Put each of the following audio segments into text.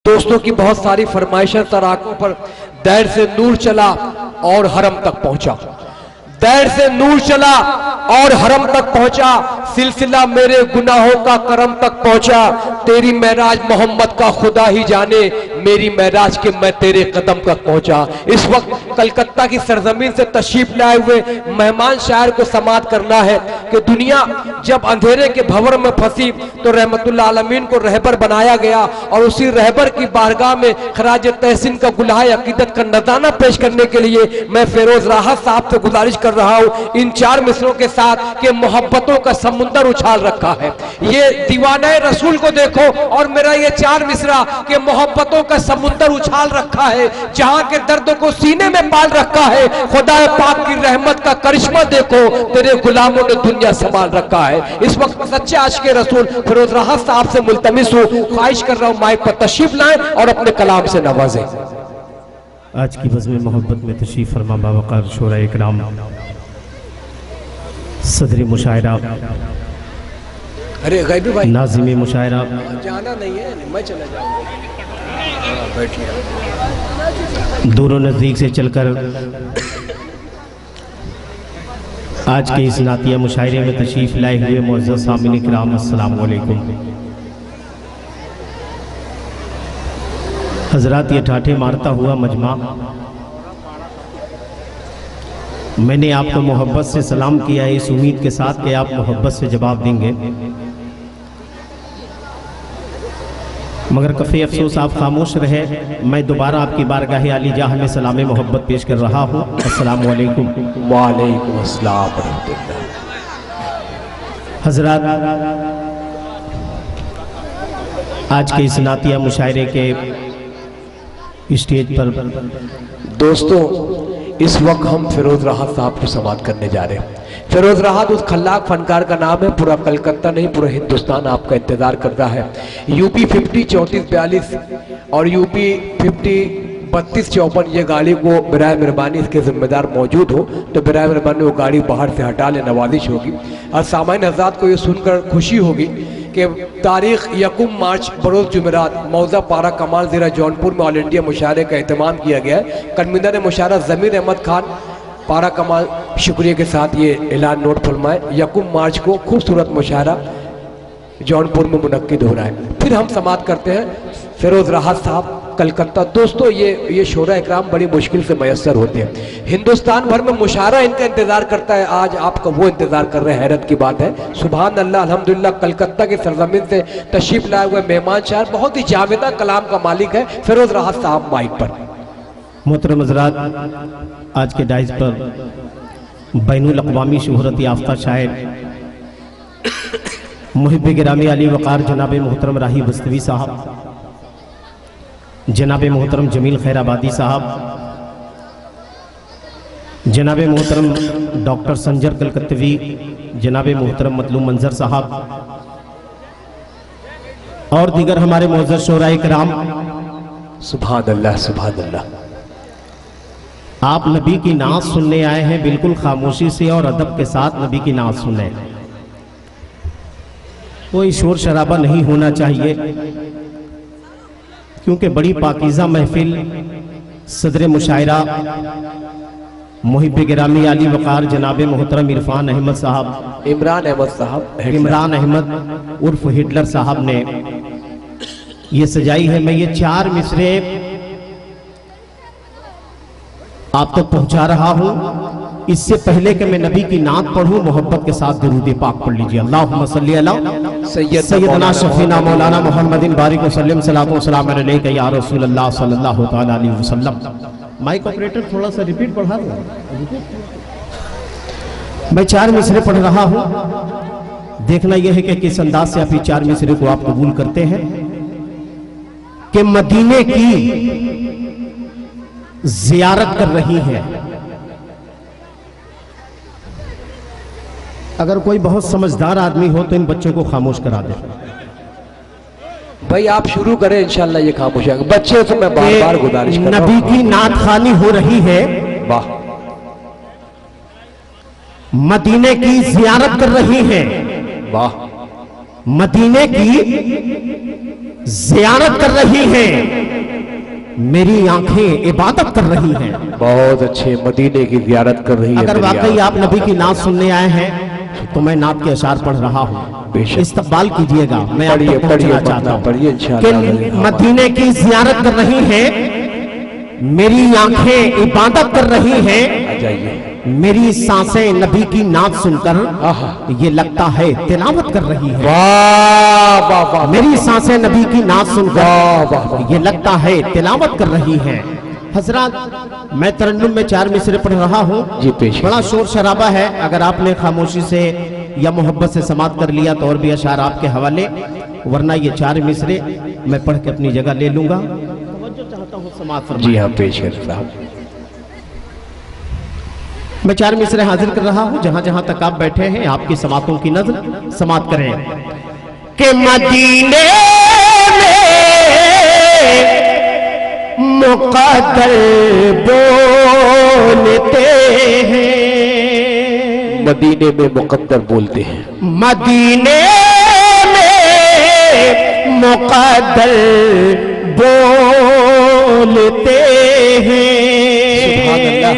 दोस्तों की बहुत सारी फरमाइशें तराकों पर। दैर से नूर चला और हरम तक पहुंचा, दैर से नूर चला और हरम तक पहुंचा, सिलसिला मेरे गुनाहों का करम तक पहुंचा। तेरी महराज मोहम्मद का खुदा ही जाने, मेरी महराज के मैं तेरे कदम तक पहुंचा। इस वक्त कलकत्ता की सरजमीन से तशरीफ लाए हुए मेहमान शायर को समात करना है कि दुनिया जब अंधेरे के भंवर में फंसी तो रहमतुल्लाह आलमीन को रहबर बनाया गया और उसी रहबर की बारगाह में खराज तहसीन का गुलाह अकीदत का नज़ाना पेश करने के लिए मैं फेरोज राहत साहब से गुजारिश कर रहा हूं इन चार मिसरों के साथ कि मोहब्बतों का समुंदर उछाल रखा है। ये दीवाना रसूल को देखो और मेरा ये चार मिसरा कि मोहब्बतों का समुंदर उछाल रखा है, जहां के दर्द को सीने में पाल रखा है। खुदा पाक की रहमत का करिश्मा देखो, तेरे गुलामों ने दुनिया संभाल रखा है। इस वक्त सच्चे आशिक़े रसूल फेरोज राहत साहब से मुल्तमिस हूं, ख्वाहिश कर रहा हूं माइक पर तशरीफ लाएं और अपने कलाम से नवाजें। आज की बज़्म मोहब्बत में तशरीफ फरमा बावक़ार शोरा इकराम सदरी मुशायरा, अरे गैबी भाई नाज़िमी मुशायरा, जाना नहीं है, मैं चला जाऊंगा, बैठिए। दूरों नज़दीक से चलकर आज के इस नातिया मुशायरे में तशरीफ लाए हुए मुअज़्ज़ज़ सामिन इकराम, अस्सलामु अलैकुम। हज़रात, ये ठाठे मारता हुआ मजमा, मैंने आपको मोहब्बत से सलाम किया है इस उम्मीद के साथ कि आप मोहब्बत से जवाब देंगे, मगर कफ़े अफसोस आप खामोश रहे। मैं दोबारा आपकी बारगाह आली जाह में सलाम मोहब्बत पेश कर रहा हूँ। अस्सलामु अलैकुम। वालेकुम अस्सलाम। हज़रात, आज के इस नातिया मुशायरे के स्टेज पर दोस्तों इस वक्त हम फेरोज राहत साहब को समात करने जा रहे हैं। फेरोज राहत उस खल्लाक फनकार का नाम है, पूरा कलकत्ता नहीं पूरा हिंदुस्तान आपका इंतजार कर रहा है। यूपी 50 34 42 और यूपी 50 32 54 ये गाड़ी को बराए मेहरबानी इसके जिम्मेदार मौजूद हो तो बराए मेहरबानी वो गाड़ी बाहर से हटा ले, नवाजिश होगी। और सामान्य हज़रात को ये सुनकर खुशी होगी कि तारीख 1 मार्च बरोज़ जुमेरात मौज़ा पारा कमाल ज़िला जौनपुर में ऑल इंडिया मुशायरे का एहतमाम किया गया है। कन्वीनर मुशायरा ज़मीर अहमद खान पारा कमाल शुक्रिया के साथ ये ऐलान नोट फरमाए। 1 मार्च को खूबसूरत मुशायरा जौनपुर में मुनक्किद हो रहा है। फिर हम समात करते हैं फेरोज राहत साहब कलकत्ता। दोस्तों ये शोरा इकराम बड़ी मुश्किल से मैसर होते हैं, हिंदुस्तान भर में मुशायरा इनका इंतजार करता है, आज आपका वो इंतजार कर रहे हैं, हैरत की बात है। सुभान अल्लाह, अल्हम्दुलिल्लाह, कलकत्ता के सरजमीन से तशरीफ लाए हुए मेहमान शायर बहुत ही जावेदा कलाम का मालिक है फेरोज राहत साहब माइक पर। मोहतरम हज़रात, आज के डाइज पर बैनुल अक़वामी शोहरत याफ्ता शायर मुहिब्ब गिरामी अली वक़ार जनाब मोहतरम राही बस्तवी साहब, जनाब मोहतरम जमील खैराबादी साहब, जनाब मोहतरम डॉक्टर संजर कलकत्तवी, जनाब मोहतरम मतलूम मंजर साहब और दीगर हमारे मुअज़्ज़ज़ शोरा इकराम, सुभान अल्लाह सुभान अल्लाह। आप नबी की नात सुनने आए हैं, बिल्कुल खामोशी से और अदब के साथ नबी की नात सुने। कोई शोर शराबा नहीं होना चाहिए क्योंकि बड़ी पाकीज़ा महफिल सदर मुशायरा मुहिब्ब गिरामी आली वक़ार जनाब मोहतरम इरफान अहमद साहब, इमरान अहमद उर्फ हिटलर साहब ने ये सजाई है। मैं ये 4 मिसरे आप तक पहुंचा रहा हूं। इससे पहले कि मैं नबी की नात पढ़ूं, मोहब्बत के साथ दुरूद पाक पढ़ लीजिए। अल्लाहुम्मा सल्ली अला सय्यदना शफीना मौलाना मुहम्मदिन बारिक वसल्लम सलातो व सलाम अलैका या रसूल अल्लाह सल्लल्लाहु तआला अलैहि वसल्लम। माइक ऑपरेटर थोड़ा सा रिपीट पढ़ा दो। मैं 4 मिसरे पढ़ रहा हूं, देखना यह है कि किस अंदाज से आप ये 4 मिसरे को आप कबूल करते हैं। कि मदीने की जियारत कर रही है। अगर कोई बहुत समझदार आदमी हो तो इन बच्चों को खामोश करा दे। भाई आप शुरू करें, इंशाल्लाह ये खामोश आएंगे। बच्चे तो मैं बार बार गुजारिश कर रहा हूं। नबी की नात खानी हो रही है, वाह। मदीने की जियारत कर रही है, वाह। मदीने की ज़ियारत कर रही हैं, मेरी आंखें इबादत कर रही हैं। बहुत अच्छे, मदीने की ज़ियारत कर रही है। अगर वाकई आप नबी की नात सुनने आए हैं तो मैं नात के अशार पढ़ रहा हूँ, इस्तकबाल कीजिएगा। मैं आप तक पहुंचना चाहता हूँ कि मदीने की ज़ियारत कर रही हैं, मेरी आंखें इबादत कर रही हैं, मेरी सांसें नबी की नात सुनकर ये लगता है तिलावत कर रही है। वाह वाह वाह, मेरी सांसें नबी की नात सुनकर ये लगता है तिलावत कर रही है। हजरत, मैं तरन्नुम में 4 मिसरे पढ़ रहा हूँ जी, पेश। बड़ा शोर शराबा है, अगर आपने खामोशी से या मोहब्बत से समाप्त कर लिया तो और भी अशार आपके हवाले, वरना ये 4 मिसरे मैं पढ़ के अपनी जगह ले लूंगा। चाहता हूँ समाप्त जी हाँ, पेश कर साहब। मैं 4 मिसरे हाजिर कर रहा हूँ, जहां जहां तक आप बैठे हैं आपकी समातों की नजर समाप्त करें। कि मदीने में मुक़द्दर बोलते हैं, मदीने में मुक़द्दर बोलते हैं, मदीने में मुक़द्दर बोलते हैं। सुभान अल्लाह।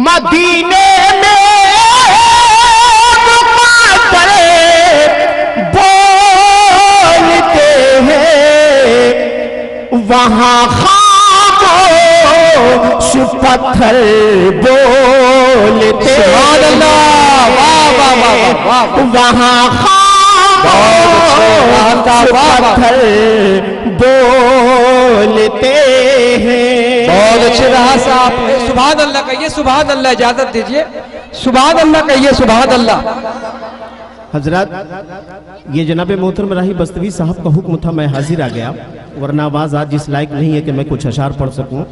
मदीने में मुक़द्दर बोलते हैं, वहाँ खामोश पत्थर बोलते हैं। सुभान अल्लाह, वाह वाह वाह वाह, वहाँ खामोश पत्थर बोलते हैं। बहुत अच्छे रहा साहब। सुभान अल्लाह कहिए, सुभान अल्लाह, इजाजत दीजिए, सुभान अल्लाह कहिए, सुभान अल्लाह। हजरत, ये जनाब मोहतरम राही बस्तवी साहब का हुक्म था, मैं हाजिर आ गया, वरना आवाज़ आज जिस लायक नहीं है कि मैं कुछ अशार पढ़ सकूं।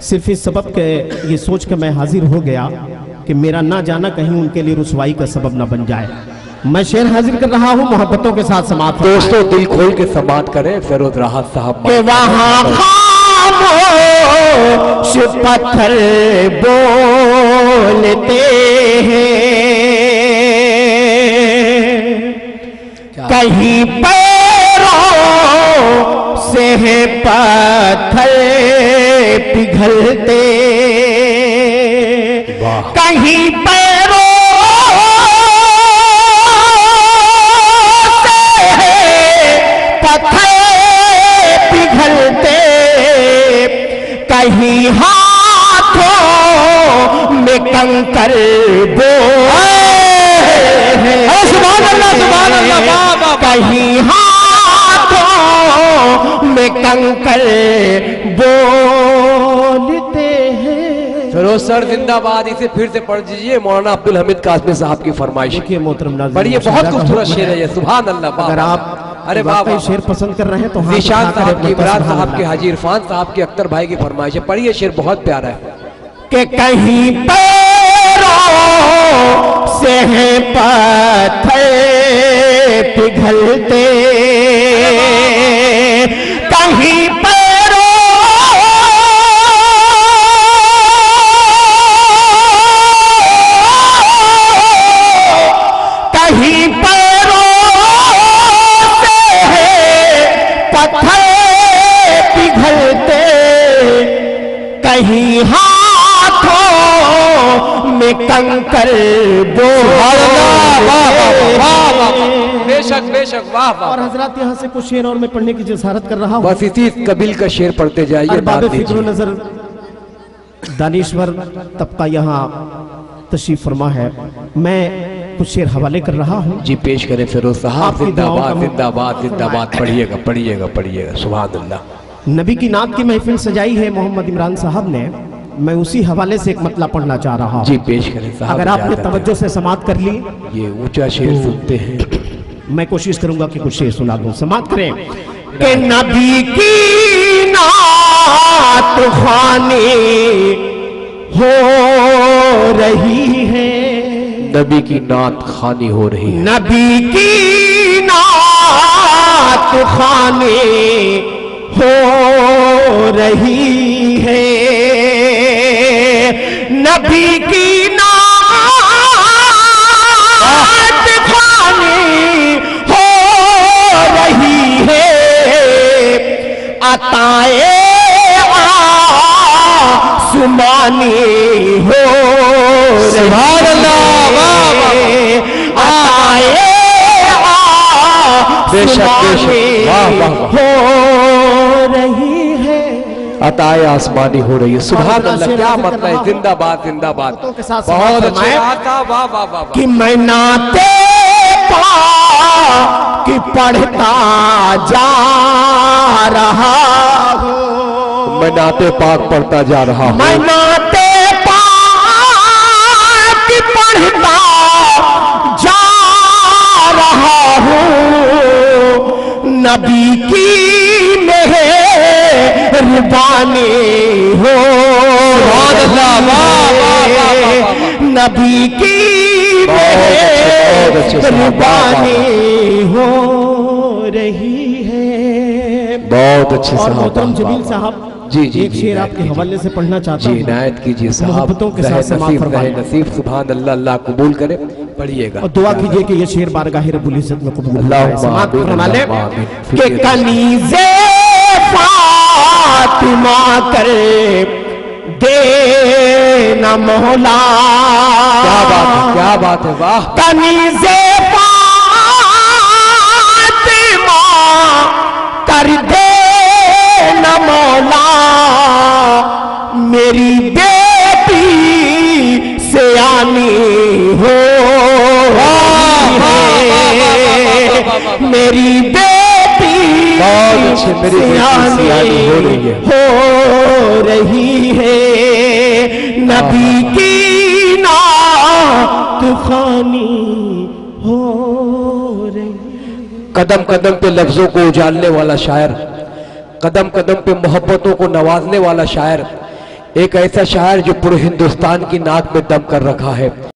सिर्फ इस सबब के ये सोच के मैं हाजिर हो गया कि मेरा ना जाना कहीं उनके लिए रुसवाई का सबब ना बन जाए। मैं शेर हाजिर कर रहा हूँ, मोहब्बतों के साथ समाप्त। दोस्तों दिल खोल के समाप्त करें। फिरोज राहत साहब, वहाँ खामोश पत्थर बोलते हैं, कहीं पैरों से है पत्थर पिघलते, कहीं पैरों से है पत्थर पिघलते, कहीं हाथों में कंकर कहीं हाथों में कंकर बोलते हैं। फिरोज सर जिंदाबाद। इसे फिर से पढ़ दीजिए, मौलाना अब्दुल हमीद कासमी साहब की फरमाइश। मोहतरम बढ़िए, बहुत खूबसूरत शेर है ये, सुभान अल्लाह। अगर आप अरे वाह, शेर पसंद कर रहे हैं तो निशान साहब की, इमरान साहब की, हाजी इरफान साहब की, अख्तर भाई की फरमाइश है। पढ़िए, शेर बहुत प्यारा है। कि कहीं पैरों से है पत्थर पिघलते, कहीं पैरों कहीं पैरों से है पत्थर पिघलते, कहीं में कंकर बेशक बेशक, वाह वाह। और हजरत यहाँ से कुछ शेर और मैं पढ़ने की जसारत कर रहा हूँ। बस इसी कबील का शेर पढ़ते जाइए। फिक्र नजर दानिश्वर तबका यहाँ तशरीफ फरमा है, मैं कुछ शेर हवाले कर रहा हूँ। जी पेश करें फिरोज साहब। जिंदाबाद जिंदाबाद जिंदाबाद। पढ़िएगा पढ़िएगा पढ़िएगा, सुभान अल्लाह। नबी की नात की महफिल सजाई है मोहम्मद इमरान साहब ने, मैं उसी हवाले से एक मतला पढ़ना चाह रहा हूँ। जी पेश करें साहब। अगर आपने तवज्जो से समाप्त कर ली, ये ऊंचा शेर सुनते हैं, मैं कोशिश करूंगा कि कुछ शेर सुना दूं। समाप्त करें। कि नबी की नात ख़्वानी हो रही है, नबी की नात ख़्वानी हो रही है, नबी की नात ख़्वानी हो रही है, नबी की नात ख़्वानी हो रही है, अताए आसमानी हो सुभान अल्लाह, वाह वाह, अताए बेशक बेशक, वाह वाह वाह, हो रही है। अताए आसमानी हो रही है। सुभान अल्लाह, क्या मतलब है, जिंदाबाद जिंदाबाद, के साथ बहुत समाप्त अच्छा फरमाएं। आता, वाह वाह वाह, कि मैं नाते कि पढ़ता जा रहा हूँ, मैं नाते पाक पढ़ता जा रहा हूँ, मैं नाते पाक पढ़ता जा रहा हूँ, नबी की मेहरबानी हो, सुभान अल्लाह, वाह वाह वाह वाह वाह, नबी की बहुत अच्छे साहब, मेहरबानी हो रही है। बहुत अच्छे और साहब, मोहतरम वाह, जमील वाह, साहब, जी जी एक जी, शेर इनायत आपके कीजिए। हवाले से पढ़ना चाहता जी हूँ। इनायत कीजिए साहब, मोहब्बतों के रहे साथ समाप्त नसीब, फरमाइए। रहे नसीब, सुभान अल्लाह, अल्लाह कबूल करे, पढ़िएगा। और दुआ कीजिए कि ये शेर बारगाह रब्बुल इज्जत में कबूल हो अल्लाह जाए। समाप्त आमीन, फरमा लें अल्लाह आमीन। कि कनीज़े फातिमा कर देना मौला, क्या बात है, क्या बात है, वाह, कनीज़े फातिमा कर देना मौला, मेरी बेटी से आनी हो, मेरी बेटी बहुत अच्छे, मेरी बेटी सियानी हो रही है, हो रही है, नबी की नात ख़्वानी हो रही। कदम कदम पे लफ्जों को उजालने वाला शायर, कदम कदम पे मोहब्बतों को नवाजने वाला शायर, एक ऐसा शायर जो पूरे हिंदुस्तान की नाक में दम कर रखा है।